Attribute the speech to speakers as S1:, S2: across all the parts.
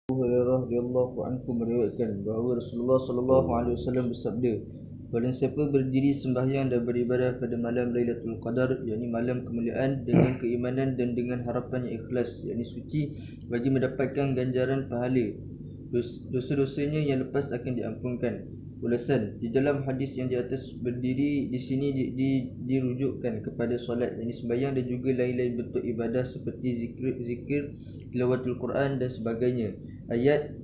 S1: Abu Hurairah radhiyallahu anhu meriwayatkan bahawa Rasulullah sallallahu alaihi wasallam bersabda, barang siapa berdiri sembahyang dan beribadah pada malam Lailatul Qadar, yakni malam kemuliaan, dengan keimanan dan dengan harapan yang ikhlas, yakni suci, bagi mendapatkan ganjaran pahala, dosa-dosanya yang lepas akan diampunkan. Ulasan di dalam hadis yang di atas berdiri di sini dirujukkan kepada solat, yakni sembahyang, dan juga lain-lain bentuk ibadah seperti zikir, tilawatul Quran dan sebagainya. Ayat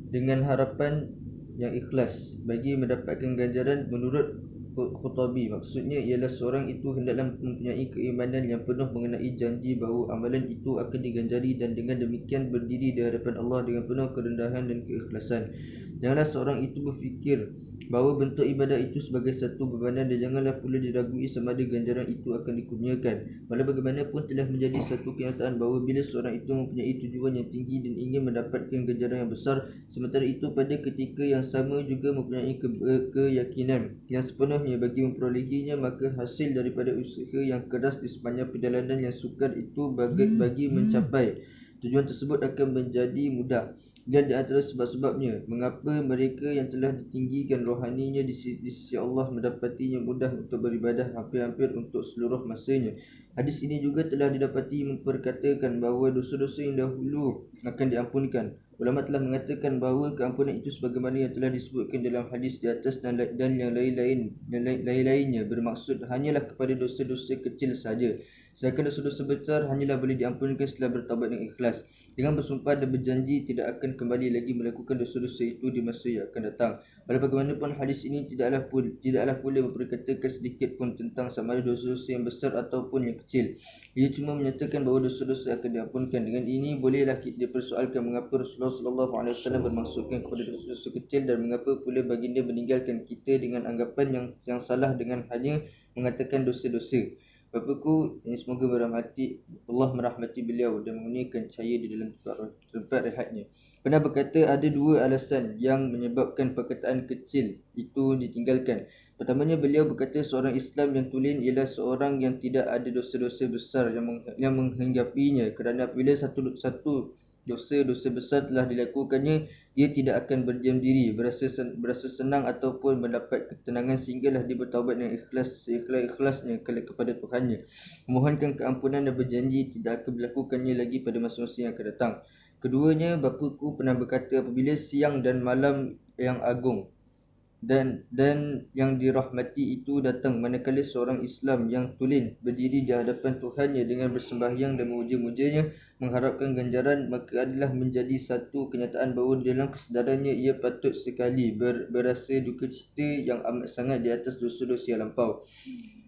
S1: dengan harapan yang ikhlas bagi mendapatkan ganjaran menurut Khutabi, maksudnya ialah seorang itu hendaklah mempunyai keimanan yang penuh mengenai janji bahawa amalan itu akan diganjari, dan dengan demikian berdiri di hadapan Allah dengan penuh kerendahan dan keikhlasan. Janganlah seorang itu berfikir bahawa bentuk ibadah itu sebagai satu bebanan, dan janganlah pula diragui sama ada ganjaran itu akan dikurniakan. Walau bagaimanapun telah menjadi satu kenyataan bahawa bila seorang itu mempunyai tujuan yang tinggi dan ingin mendapatkan ganjaran yang besar, sementara itu pada ketika yang sama juga mempunyai keyakinan yang sepenuhnya bagi memperolehinya, maka hasil daripada usaha yang keras di sepanjang perjalanan yang sukar itu bagi mencapai tujuan tersebut akan menjadi mudah. Dan di antara sebab-sebabnya mengapa mereka yang telah ditinggikan rohaninya di sisi Allah mendapatinya mudah untuk beribadah hampir-hampir untuk seluruh masanya. Hadis ini juga telah didapati memperkatakan bahawa dosa-dosa yang dahulu akan diampunkan. Ulama telah mengatakan bahawa keampunan itu sebagaimana yang telah disebutkan dalam hadis di atas dan yang lain-lainnya bermaksud hanyalah kepada dosa-dosa kecil sahaja. Sedangkan dosa-dosa besar hanyalah boleh diampunkan setelah bertaubat dengan ikhlas, dengan bersumpah dan berjanji tidak akan kembali lagi melakukan dosa-dosa itu di masa yang akan datang. Walau bagaimanapun hadis ini tidaklah pula memperkatakan sedikit pun tentang sama ada dosa-dosa yang besar ataupun yang kecil. Ia cuma menyatakan bahawa dosa-dosa akan diampunkan. Dengan ini bolehlah dipersoalkan mengapa Rasulullah SAW bermaksudkan kepada dosa-dosa kecil, dan mengapa pula baginda meninggalkan kita dengan anggapan yang salah dengan hanya mengatakan dosa-dosa. Bapakku, ini semoga Allah merahmati beliau dan mengurniakan cahaya di dalam tempat rehatnya, pernah berkata ada dua alasan yang menyebabkan perkataan kecil itu ditinggalkan. Pertamanya, beliau berkata seorang Islam yang tulen ialah seorang yang tidak ada dosa-dosa besar yang menghinggapinya, kerana apabila satu dosa besar telah dilakukannya, dia tidak akan berdiam diri, berasa senang ataupun mendapat ketenangan, sehinggalah dia bertaubat dengan ikhlasnya kepada Tuhannya, memohonkan keampunan dan berjanji tidak akan melakukannya lagi pada masa-masa yang akan datang. Keduanya, bapaku pernah berkata, apabila siang dan malam yang agung dan yang dirahmati itu datang, manakala seorang Islam yang tulen berdiri di hadapan Tuhannya dengan bersembahyang dan memuja-mujanya, mengharapkan ganjaran, maka adalah menjadi satu kenyataan bahawa dalam kesedarannya ia patut sekali berasa duka cita yang amat sangat di atas dosa-dosa yang lampau.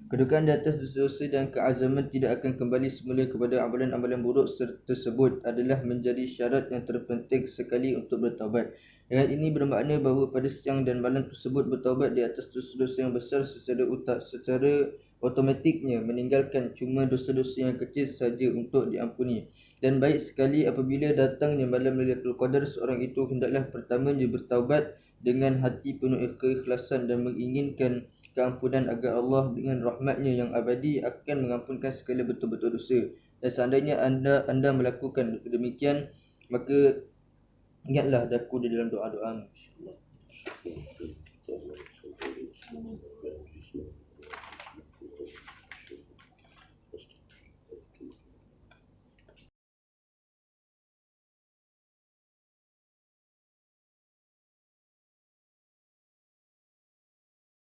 S1: Kedukaan di atas dosa-dosa dan keazaman tidak akan kembali semula kepada amalan-amalan buruk tersebut adalah menjadi syarat yang terpenting sekali untuk bertaubat. Dengan ini bermakna bahawa pada siang dan malam tersebut bertaubat di atas dosa-dosa yang besar secara otomatiknya meninggalkan cuma dosa-dosa yang kecil saja untuk diampuni. Dan baik sekali apabila datangnya malam Lailatul Qadar, seorang itu hendaklah pertamanya bertaubat dengan hati penuh keikhlasan dan menginginkan keampunan agar Allah dengan rahmatnya yang abadi akan mengampunkan segala betul-betul dosa. Dan seandainya anda melakukan demikian, maka ingatlah daku di dalam doa-doa. InsyaAllah.